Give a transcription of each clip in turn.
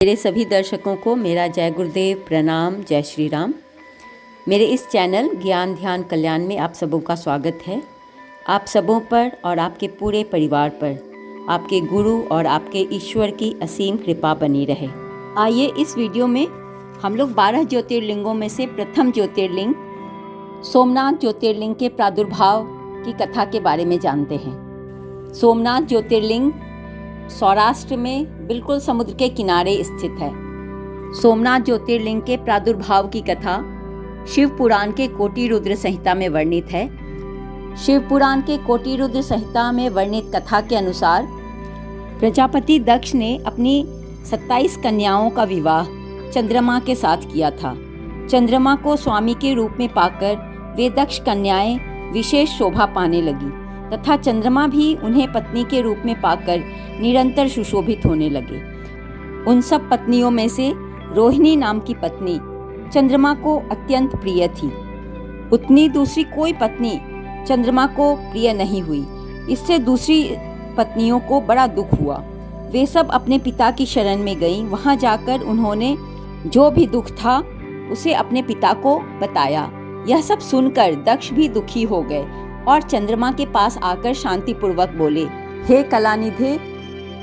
मेरे सभी दर्शकों को मेरा जय गुरुदेव प्रणाम, जय श्री राम। मेरे इस चैनल ज्ञान ध्यान कल्याण में आप सबों का स्वागत है। आप सबों पर और आपके पूरे परिवार पर आपके गुरु और आपके ईश्वर की असीम कृपा बनी रहे। आइए इस वीडियो में हम लोग 12 ज्योतिर्लिंगों में से प्रथम ज्योतिर्लिंग सोमनाथ ज्योतिर्लिंग के प्रादुर्भाव की कथा के बारे में जानते हैं। सोमनाथ ज्योतिर्लिंग सौराष्ट्र में बिल्कुल समुद्र के किनारे स्थित है। सोमनाथ ज्योतिर्लिंग के प्रादुर्भाव की कथा शिव पुराण के कोटि रुद्र संहिता में वर्णित है। शिव पुराण के कोटि रुद्र संहिता में वर्णित कथा के अनुसार प्रजापति दक्ष ने अपनी 27 कन्याओं का विवाह चंद्रमा के साथ किया था। चंद्रमा को स्वामी के रूप में पाकर वे दक्ष कन्याएं विशेष शोभा पाने लगी तथा चंद्रमा भी उन्हें पत्नी के रूप में पाकर निरंतर सुशोभित होने लगे। उन सब पत्नियों में से रोहिणी नाम की पत्नी चंद्रमा को अत्यंत प्रिय थी। उतनी दूसरी कोई पत्नी चंद्रमा को प्रिय नहीं हुई। इससे दूसरी पत्नियों को बड़ा दुख हुआ। वे सब अपने पिता की शरण में गईं। वहां जाकर उन्होंने जो भी दुख था उसे अपने पिता को बताया। यह सब सुनकर दक्ष भी दुखी हो गए और चंद्रमा के पास आकर शांतिपूर्वक बोले, हे कलानिधे,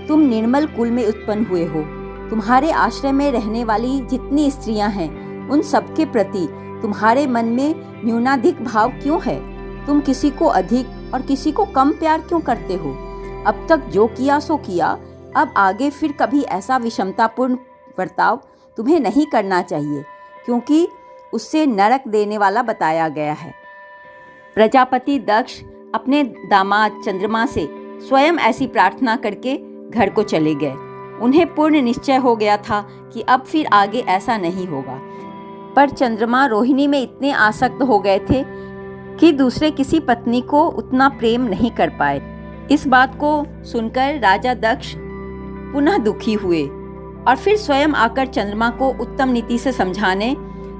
तुम निर्मल कुल में उत्पन्न हुए हो। तुम्हारे आश्रय में रहने वाली जितनी स्त्रियां हैं उन सबके प्रति तुम्हारे मन में न्यूनाधिक भाव क्यों है? तुम किसी को अधिक और किसी को कम प्यार क्यों करते हो? अब तक जो किया सो किया, अब आगे फिर कभी ऐसा विषमतापूर्ण बर्ताव तुम्हें नहीं करना चाहिए, क्योंकि उससे नरक देने वाला बताया गया है। प्रजापति दक्ष अपने दामाद चंद्रमा से स्वयं ऐसी प्रार्थना करके घर को चले गए। उन्हें पूर्ण निश्चय हो गया था कि अब फिर आगे ऐसा नहीं होगा। पर चंद्रमा रोहिणी में इतने आसक्त हो गए थे कि दूसरे किसी पत्नी को उतना प्रेम नहीं कर पाए। इस बात को सुनकर राजा दक्ष पुनः दुखी हुए और फिर स्वयं आकर चंद्रमा को उत्तम नीति से समझाने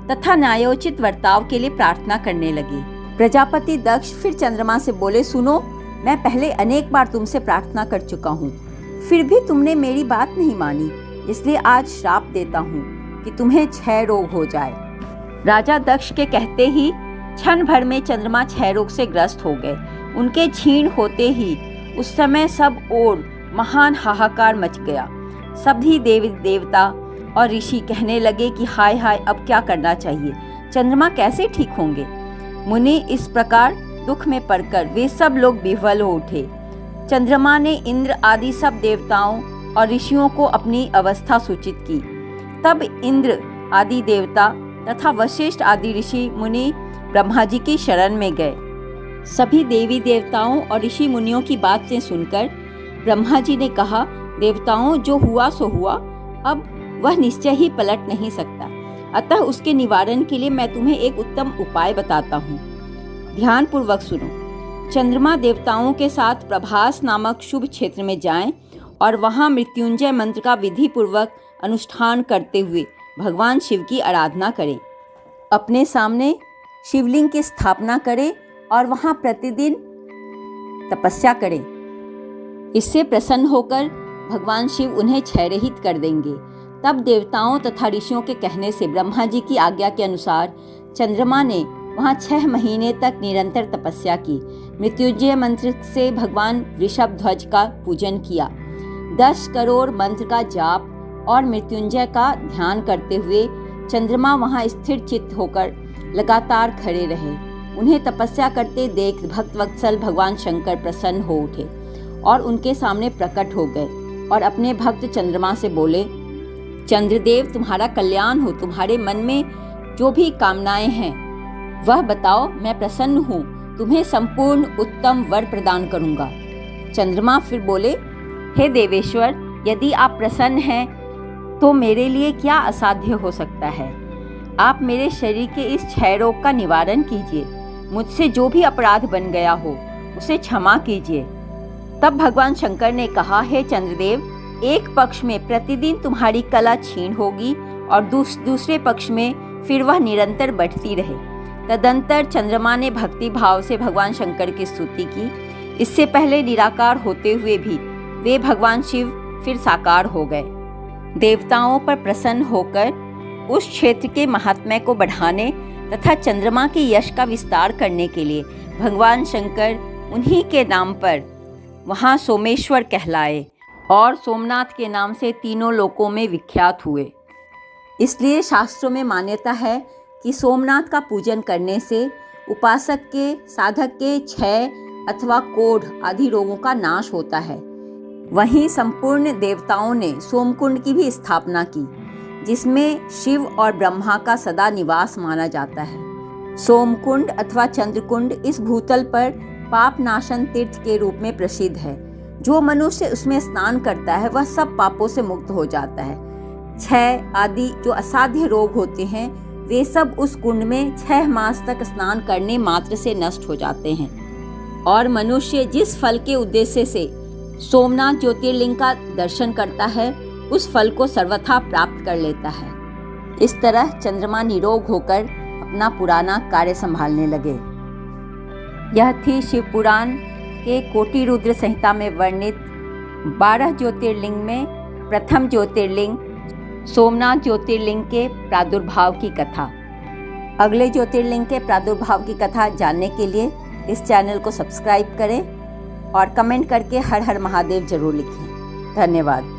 तथा न्यायोचित वर्ताव के लिए प्रार्थना करने लगे। प्रजापति दक्ष फिर चंद्रमा से बोले, सुनो, मैं पहले अनेक बार तुमसे प्रार्थना कर चुका हूँ, फिर भी तुमने मेरी बात नहीं मानी, इसलिए आज श्राप देता हूँ कि तुम्हें क्षय रोग हो जाए। राजा दक्ष के कहते ही क्षण भर में चंद्रमा क्षय रोग से ग्रस्त हो गए। उनके क्षीण होते ही उस समय सब ओर महान हाहाकार मच गया। सभी देवी देवता और ऋषि कहने लगे कि हाय हाय, अब क्या करना चाहिए? चंद्रमा कैसे ठीक होंगे? मुनि इस प्रकार दुख में पड़कर वे सब लोग विह्वल हो उठे। चंद्रमा ने इंद्र आदि सब देवताओं और ऋषियों को अपनी अवस्था सूचित की। तब इंद्र आदि देवता तथा वशिष्ठ आदि ऋषि मुनि ब्रह्मा जी की शरण में गए। सभी देवी देवताओं और ऋषि मुनियों की बात से सुनकर ब्रह्मा जी ने कहा, देवताओं, जो हुआ सो हुआ, अब वह निश्चय ही पलट नहीं सकता, अतः उसके निवारण के लिए मैं तुम्हें एक उत्तम उपाय बताता हूँ। ध्यान पूर्वक सुनो। चंद्रमा देवताओं के साथ प्रभास नामक शुभ क्षेत्र में जाएं और वहाँ मृत्युंजय मंत्र का विधि पूर्वक अनुष्ठान करते हुए भगवान शिव की आराधना करें। अपने सामने शिवलिंग की स्थापना करें और वहाँ प्रतिदिन तपस्या करें। इससे प्रसन्न होकर भगवान शिव उन्हें क्षयरहित कर देंगे। तब देवताओं तथा ऋषियों के कहने से ब्रह्मा जी की आज्ञा के अनुसार चंद्रमा ने वहाँ 6 महीने तक निरंतर तपस्या की। मृत्युंजय मंत्र से भगवान वृषभ ध्वज का पूजन किया। 10 करोड़ मंत्र का जाप और मृत्युंजय का ध्यान करते हुए चंद्रमा वहाँ स्थिर चित्त होकर लगातार खड़े रहे। उन्हें तपस्या करते देख भक्त वत्सल भगवान शंकर प्रसन्न हो उठे और उनके सामने प्रकट हो गए और अपने भक्त चंद्रमा से बोले, चंद्रदेव, तुम्हारा कल्याण हो। तुम्हारे मन में जो भी कामनाएं हैं वह बताओ, मैं प्रसन्न हूँ। तुम्हें संपूर्ण उत्तम वर प्रदान करूँगा। चंद्रमा फिर बोले, हे देवेश्वर, यदि आप प्रसन्न हैं तो मेरे लिए क्या असाध्य हो सकता है? आप मेरे शरीर के इस क्षय रोग का निवारण कीजिए। मुझसे जो भी अपराध बन गया हो उसे क्षमा कीजिए। तब भगवान शंकर ने कहा, हे चंद्रदेव, एक पक्ष में प्रतिदिन तुम्हारी कला क्षीण होगी और दूसरे पक्ष में फिर वह निरंतर बढ़ती रहे। तदंतर चंद्रमा ने भक्ति भाव से भगवान शंकर की स्तुति की। इससे पहले निराकार होते हुए भी वे भगवान शिव फिर साकार हो गए। देवताओं पर प्रसन्न होकर उस क्षेत्र के महात्म्य को बढ़ाने तथा चंद्रमा के यश का विस्तार करने के लिए भगवान शंकर उन्हीं के नाम पर वहाँ सोमेश्वर कहलाए और सोमनाथ के नाम से तीनों लोकों में विख्यात हुए। इसलिए शास्त्रों में मान्यता है कि सोमनाथ का पूजन करने से उपासक के, साधक के क्षय अथवा कोढ़ आदि रोगों का नाश होता है। वहीं संपूर्ण देवताओं ने सोमकुंड की भी स्थापना की, जिसमें शिव और ब्रह्मा का सदा निवास माना जाता है। सोमकुंड अथवा चंद्रकुंड इस भूतल पर पाप नाशन तीर्थ के रूप में प्रसिद्ध है। जो मनुष्य उसमें स्नान करता है वह सब पापों से मुक्त हो जाता है। क्षय आदि जो असाध्य रोग होते हैं वे सब उस कुंड में 6 मास तक स्नान करने मात्र से नष्ट हो जाते हैं और मनुष्य जिस फल के उद्देश्य से सोमनाथ ज्योतिर्लिंग का दर्शन करता है उस फल को सर्वथा प्राप्त कर लेता है। इस तरह चंद्रमा निरोग होकर अपना पुराना कार्य संभालने लगे। यह थी शिव पुराण के कोटि रुद्र संहिता में वर्णित 12 ज्योतिर्लिंग में प्रथम ज्योतिर्लिंग सोमनाथ ज्योतिर्लिंग के प्रादुर्भाव की कथा। अगले ज्योतिर्लिंग के प्रादुर्भाव की कथा जानने के लिए इस चैनल को सब्सक्राइब करें और कमेंट करके हर हर महादेव जरूर लिखें। धन्यवाद।